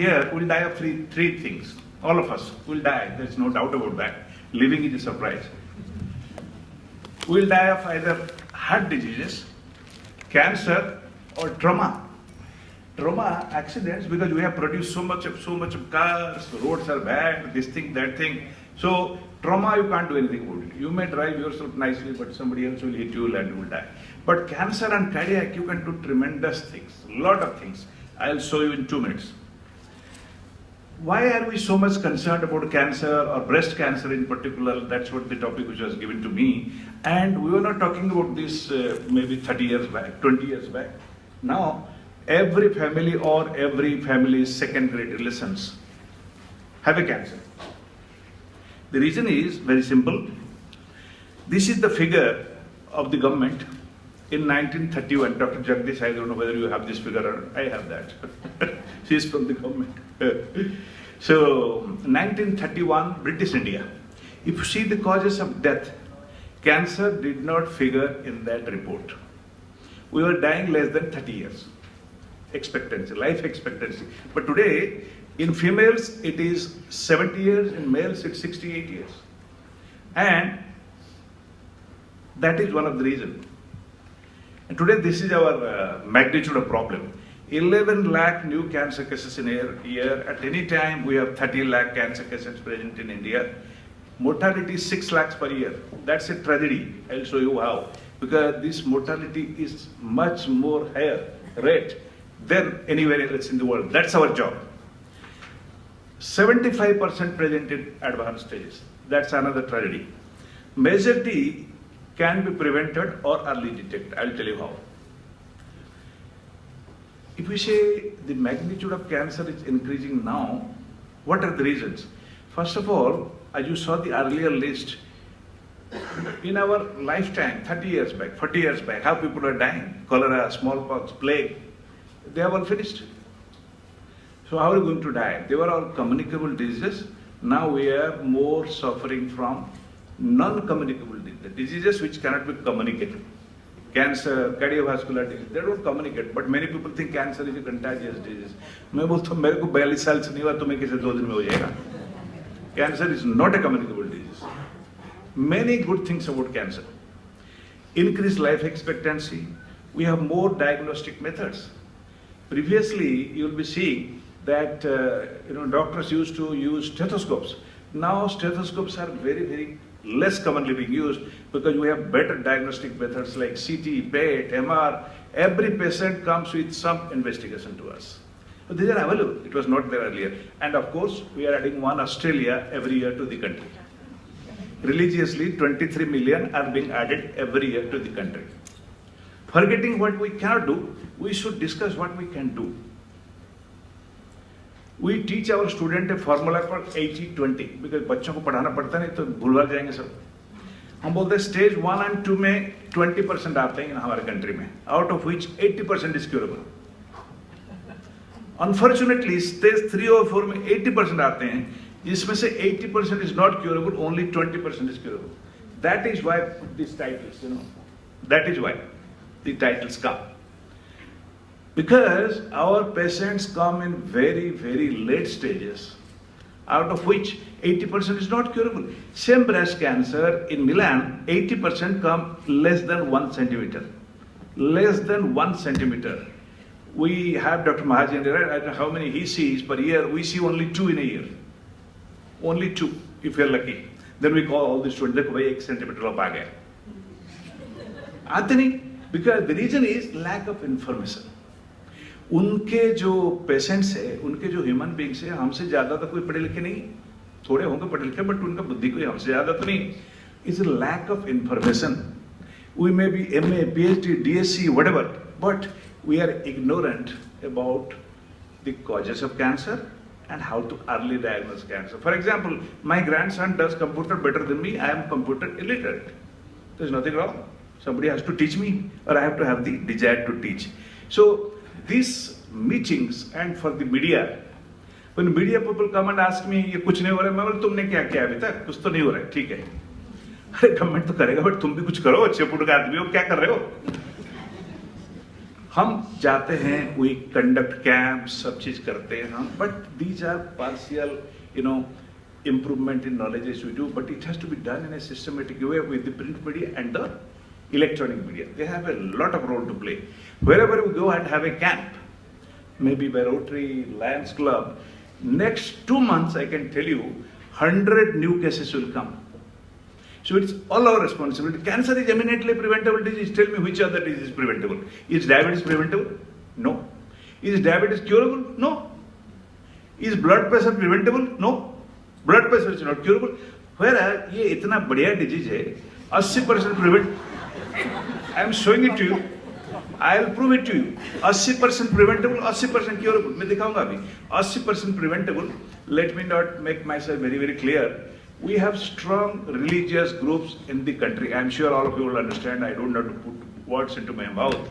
Here, we'll die of three things. All of us will die. There's no doubt about that. Living is a surprise. We'll die of either heart diseases, cancer, or trauma. Trauma accidents, because we have produced so much of cars, roads are bad, this thing, that thing. So trauma, you can't do anything about it. You may drive yourself nicely, but somebody else will hit you and you will die. But cancer and cardiac, you can do tremendous things, lot of things. I'll show you in 2 minutes. Why are we so much concerned about cancer or breast cancer in particular? That's what the topic which was given to me. And we were not talking about this maybe 30 years back, 20 years back. Now, every family or every family's second grade relations have a cancer. The reason is very simple. This is the figure of the government in 1931. Dr. Jagdish, I don't know whether you have this figure or I have that. She is from the government. So, 1931, British India. If you see the causes of death, cancer did not figure in that report. We were dying less than 30 years. Expectancy, life expectancy. But today, in females, it is 70 years, in males, it's 68 years. And that is one of the reasons. And today, this is our magnitude of problem. 11 lakh new cancer cases in a year. At any time, we have 30 lakh cancer cases present in India. Mortality is 6 lakhs per year. That's a tragedy. I'll show you how. Because this mortality is much more higher rate than anywhere else in the world. That's our job. 75% present in advanced stages. That's another tragedy. Majority can be prevented or early detected. I'll tell you how. If we say the magnitude of cancer is increasing now, what are the reasons? First of all, as you saw the earlier list, in our lifetime, 30 years back, 40 years back, how people are dying, cholera, smallpox, plague, they have all finished. So how are we going to die? They were all communicable diseases. Now we are more suffering from non-communicable diseases which cannot be communicated. Cancer, cardiovascular disease, they don't communicate. But many people think cancer is a contagious disease. मैं बोलता हूँ मेरे को 42 साल से नहीं हुआ तुम्हें कैसे 2 दिन में हो जाएगा? Cancer is not a communicable disease. Many good things about cancer. Increased life expectancy. We have more diagnostic methods. Previously, you will be seeing that doctors used to use stethoscopes. Now stethoscopes are very less commonly being used because we have better diagnostic methods like CT, PET, MR. Every patient comes with some investigation to us. But these are available. It was not there earlier. And of course, we are adding one Australia every year to the country. Religiously, 23 million are being added every year to the country. Forgetting what we cannot do, we should discuss what we can do. We teach our student a formula called 80-20 because बच्चों को पढ़ाना पड़ता नहीं तो भूल जाएंगे सब. हम बोलते हैं स्टेज 1 and 2 में 20% आते हैं हमारे कंट्री में, out of which 80% is curable. Unfortunately, stage 3 और 4 में 80% आते हैं, जिसमें से 80% is not curable, only 20% is curable. That is why these titles, that is why the titles come. Because our patients come in very late stages, out of which 80% is not curable. Same breast cancer in Milan, 80% come less than 1 centimeter. Less than 1 centimeter. We have Dr. Mahajan, right? I don't know how many he sees per year. We see only 2 in a year. Only 2, if you're lucky. Then we call all the students, देखो भाई 1 centimeter आप आ गए. आते नहीं, because the reason is lack of information. उनके जो patients है, उनके जो ह्यूमन बींग्स है, हमसे ज्यादा तो कोई पढ़े लिखे नहीं, थोड़े होंगे पढ़े लिखे, बट उनका बुद्धि कोई हमसे ज्यादा तो नहीं. It's a lack of information. We may be MA, PhD, DSc, whatever, but we are ignorant about the causes of cancer and how to early diagnose cancer. For example, my grandson does computer better than me. I am computer illiterate. There's nothing wrong. Somebody has to teach me, or I have to have the desire to teach. So these meetings and for the media, when media people come and ask me, ये कुछ नहीं हो रहा है, मैं बोलता तुमने क्या किया अभी तक? कुछ तो नहीं हो रहा है, ठीक है. अरे गवर्नमेंट तो करेगा, बट तुम भी कुछ करो, अच्छे पुट का आदमी हो, क्या कर रहे हो? हम जाते हैं, वी कंडक्ट कैंप, सब चीज करते हैं हम, but these are partial improvement in knowledge as we do, but it has to be done in a systematic way with the print media and the electronic media. They have a lot of role to play. Wherever we go and have a camp, maybe by Rotary, Lions Club, next 2 months I can tell you 100 new cases will come. So it's all our responsibility. Cancer is eminently preventable disease. Tell me which other disease is preventable. Is diabetes preventable? No. Is diabetes curable? No. Is blood pressure preventable? No. Blood pressure is not curable. Whereas ये इतना बढ़िया disease है, 80% prevent. I am showing it to you. I will prove it to you. 80% preventable, 80% curable. मैं दिखाऊंगा अभी. 80% preventable. Let me not make myself very, very clear. We have strong religious groups in the country. I am sure all of you will understand. I don't have to put words into my mouth.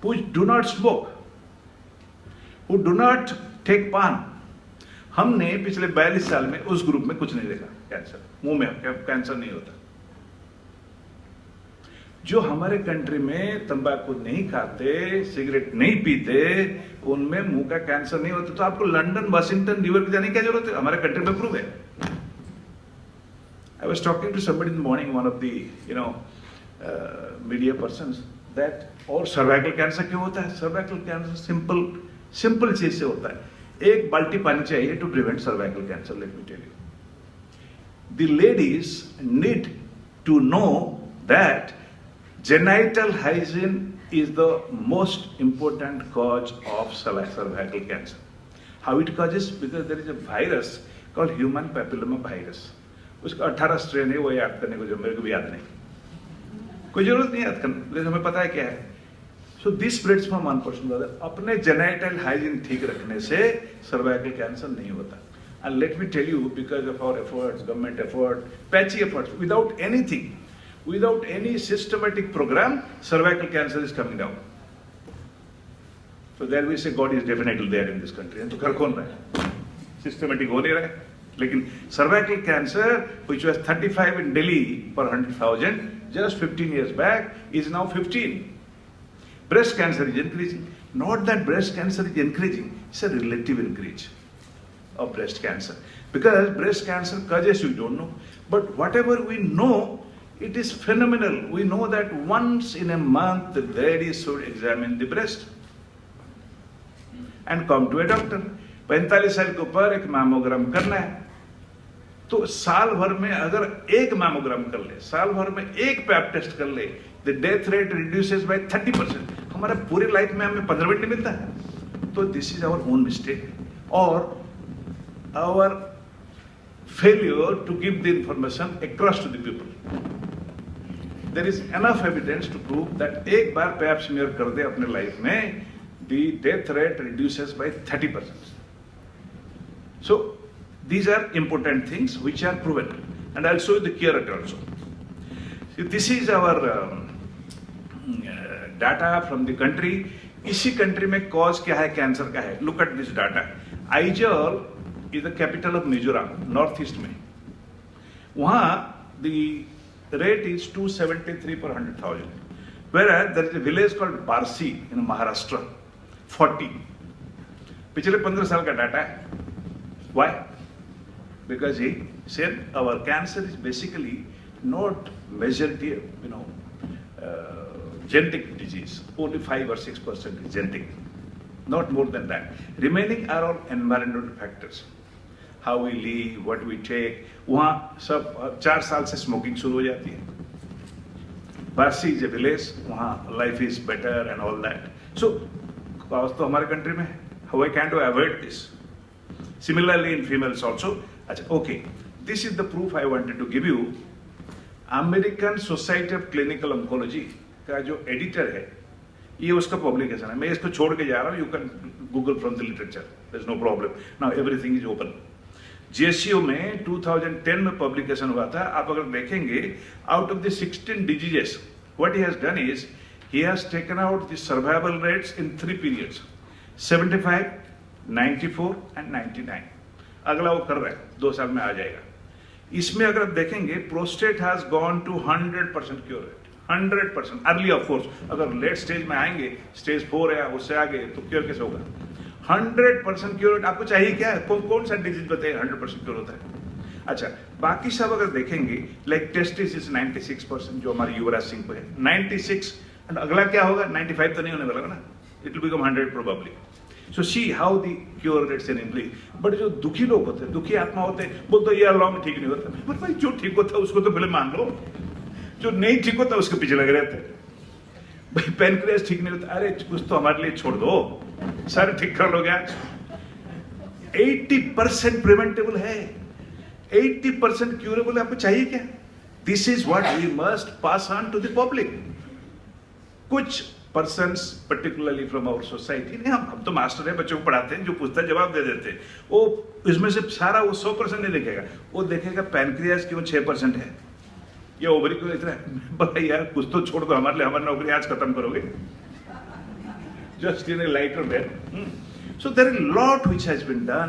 Who do not smoke, who do not take pan. हमने पिछले 42 साल में उस group में कुछ नहीं देखा cancer, मुंह में कैंसर नहीं होता। जो हमारे कंट्री में तंबाकू नहीं खाते, सिगरेट नहीं पीते, उनमें मुंह का कैंसर नहीं होता। तो आपको लंदन, वाशिंगटन, न्यूयॉर्क जाने की क्या जरूरत है? हमारे कंट्री में प्रूव है। I was talking to somebody in the morning, one of the media persons, that और सर्वाइकल कैंसर क्यों होता है? सर्वाइकल कैंसर सिंपल चीज से होता है। एक बाल्टी पानी चाहिए to prevent cervical cancer. Let me tell you, the ladies need to know that genital hygiene is the most important cause of cervical cancer. How it causes? Because there is a virus called human papilloma virus. उसका 18 strain है, वो याद करने को जो मेरे को भी याद नहीं, कोई जरूरत नहीं याद करने, लेकिन हमें पता है क्या है। So this spreads from one person to other. अपने genital hygiene ठीक रखने से cervical cancer नहीं होता। And let me tell you, because of our efforts, government effort, patchy efforts, without anything, without any systematic program, cervical cancer is coming down. So there we say God is definitely there in this country. तो कर कौन रहा है? Systematic हो नहीं रहा है। लेकिन cervical cancer, which was 35 in Delhi per 100,000 just 15 years back, is now 15. Breast cancer is increasing. Not that breast cancer is increasing, it's a relative increase of breast cancer. Because breast cancer causes we don't know. But whatever we know, it is phenomenal. We know that once in a month the ladies should examine the breast and come to a doctor. 45 साल के ऊपर एक mammogram करना है। तो साल भर में अगर एक मैमोग्राम कर ले, साल भर में एक पैप टेस्ट कर ले, the death rate reduces by 30%. हमारे पूरे लाइफ में हमें 15 मिनट नहीं मिलता है। तो this is our own mistake or our failure to give the information across to the people. There is enough evidence to prove that एक बार पैप स्मीयर कर दे अपने लाइफ में, the death rate reduces by 30%. So these are important things which are proven, and I'll show you the cure rate also. So this is our data from the country. इसी country में cause क्या है cancer का है? Look at this data. Aizawl is the capital of Mizoram, northeast में. वहाँ the rate is 273 per 100,000. Whereas there is a village called Barsi in Maharashtra, 40. पिछले 15 साल का डाटा है. Why? Because he said our cancer is basically not majority, genetic disease. Only 5 or 6% is genetic, not more than that. Remaining are all environmental factors. How we live, what we take. वहाँ सब 4 साल से smoking शुरू हो जाती है. Barsi is a village. वहाँ life is better and all that. So cause तो हमारे country में है. How can we avoid this? Similarly in females also. Okay, this is the proof I wanted to give you. American Society of Clinical Oncology का जो editor है, ये उसका publication है. मैं इसको छोड़ के जा रहा हूँ. You can Google from the literature. There's no problem. Now everything is open. JCO में 2010 में पब्लिकेशन हुआ था. आप अगर देखेंगे, out of the 16 diseases, what he has done is he has taken out the survival rates in 3 periods: 75, 94 and 99. अगला वो कर रहा है, 2 साल में आ जाएगा. इसमें अगर आप देखेंगे, prostate has gone to 100% cure rate, 100%। Early of course, अगर लेट स्टेज में आएंगे, स्टेज 4 या उससे आगे, तो क्योर कैसे होगा? 100% क्योर। आपको चाहिए क्या? कौन सा डिजीज बताइए 100% क्योर होता है? अच्छा, बाकी सब अगर देखेंगे, लाइक टेस्टिस इज 96%, जो हमारे युवराज सिंह पे है 96, एंड अगला क्या होगा? 95 तो नहीं होने वाला ना, it will become 100 probably. So see how the cure rates in English. But जो दुखी लोग होते हैं, दुखी आत्मा होते हैं, वो तो ये अल्लाह में ठीक नहीं होता। बट भाई जो ठीक होता है उसको तो पहले मान लो, जो नहीं ठीक होता उसके पीछे लगे रहते हैं। भाई पेनक्रियास ठीक नहीं होता, अरे कुछ तो हमारे लिए छोड़ दो, सर ठीक कर लोगे आज। 80% प्रिवेंटेबल है, 80% क्यूरेबल है। आपको चाहिए क्या? This is what we must pass on to the public. कुछ persons particularly from our society, नहीं हम तो मास्टर है, बच्चों को पढ़ाते हैं, जो पूछता है जवाब दे देते हैं। वो इसमें से सारा वो 100% नहीं देखेगा, वो देखेगा पैनक्रियास क्यों 6% है, या ओवरी क्यों इतना है। भाई यार कुछ तो छोड़ दो हमारे लिए, हमारी नौकरी आज खत्म करोगे। Just in a lighter weight. So there is lot which has been done,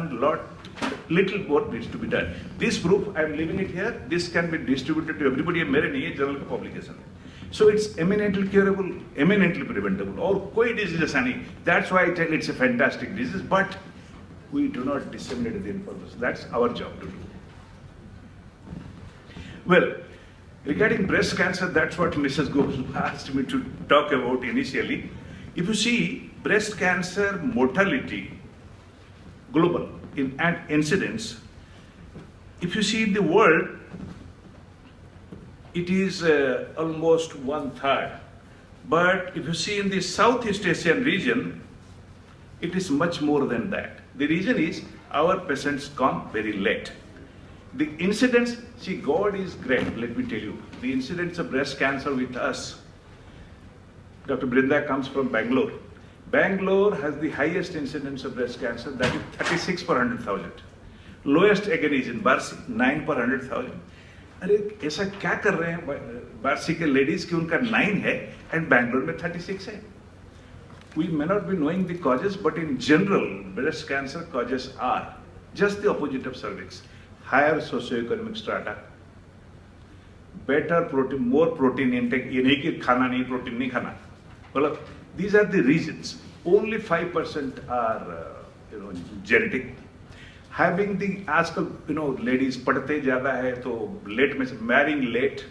little more needs to be done. This proof, I am leaving it here. This can be distributed to everybody. मेरे नहीं है, journal का publication है। So it's eminently curable, eminently preventable. और कोई disease ऐसा नहीं। That's why I tell it's a fantastic disease, but we do not disseminate the information. That's our job to do. Well, regarding breast cancer, that's what Mrs. Goel asked me to talk about initially. If you see breast cancer mortality, global and incidence, if you see in the world, it is almost 1/3. But if you see in the Southeast Asian region, it is much more than that. The reason is our patients come very late. The incidence, see, God is great, let me tell you. The incidence of breast cancer with us, Dr. Brinda comes from Bangalore. Bangalore has the highest incidence of breast cancer, that is 36 per 100,000. Lowest again is in Barsi, 9 per 100,000. अरे ऐसा क्या कर रहे हैं बार्सी के ladies की, उनका 9 है एंड बैंगलोर में 36 है? We may not be knowing the causes, but in general, breast cancer causes are just the opposite of cervix. Higher socioeconomic strata, better protein, more protein intake. ये नहीं कि खाना नहीं, प्रोटीन नहीं खाना, मतलब these are the reasons. Only 5% are genetic. Having the आजकल ladies पढ़ते ज्यादा है तो लेट में से marrying late,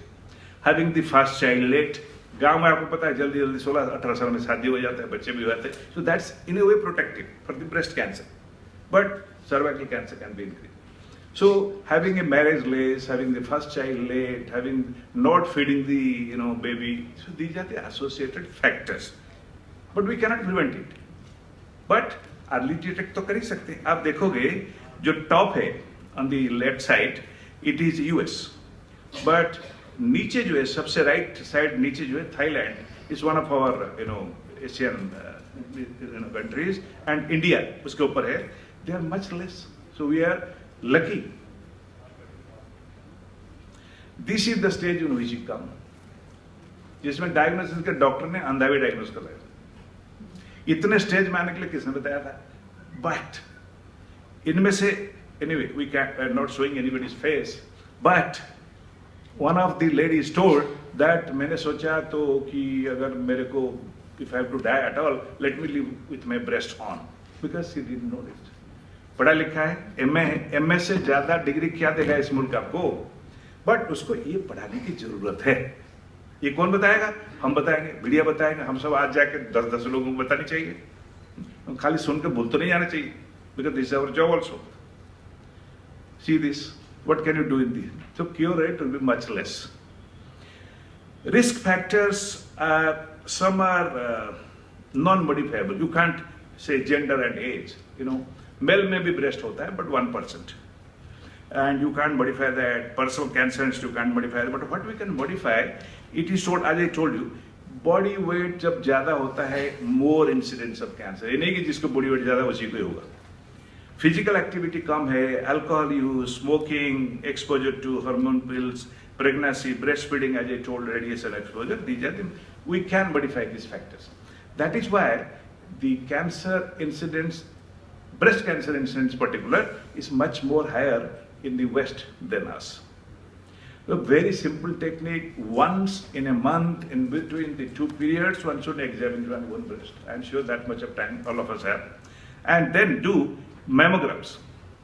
having the first child late. गांव में आपको पता है जल्दी जल्दी 16-18 साल में शादी हो जाता है, बच्चे भी होते हैं. So that's in a way protective for the breast cancer, but cervical cancer can be increased. So having a marriage late, having the first child late, having not feeding the baby, so these are the associated factors. But we cannot prevent it. But early detect तो कर ही सकते हैं. आप देखोगे जो top है on the left side, it is US, but नीचे जो है सबसे राइट साइड नीचे जो है Thailand is one of our Asian countries, and India उसके ऊपर है. They are much less, so we are lucky. This is the stage in which you come, जिसमें डायग्नोसिस के डॉक्टर ने अंधा भी डायग्नोस कर रहे थे. इतने स्टेज में आने के लिए किसने बताया था? बट इनमें से anyway we can not showing anybody's face, but one of the ladies told that मैंने सोचा तो कि अगर मेरे को if I have to die at all, let me live with my breast on, because she didn't know this. पढ़ा लिखा है, एमए है, एमए से ज्यादा डिग्री क्या देगा इस मुल्क आपको, बट उसको ये पढ़ाने की जरूरत है. ये कौन बताएगा? हम बताएंगे, मीडिया बताएंगे, हम सब आज जाके 10-10 लोगों को बतानी चाहिए. खाली सुन के भूल तो नहीं जाना चाहिए, because this is our job also. See this, what can you do in this? So cure rate will be much less. Risk factors, some are non-modifiable. You can't say gender and age. Male में भी breast होता है, but 1%. And you can't modify that. Personal cancers you can't modify. But what we can modify, it is told, as I told you, body weight जब ज्यादा होता है, more incidence of cancer. ये नहीं कि जिसको body weight ज्यादा उसी को ही होगा. Physical activity कम है, alcohol use, smoking, exposure to hormone pills, pregnancy, breastfeeding, as I told, radiation exposure, these are the, we can modify these factors. That is why the cancer incidence, breast cancer incidence in particular, is much more higher in the West than us. A very simple technique. Once in a month, in between the two periods, one should examine one breast. I'm sure that much of time all of us have. And then do mammograms.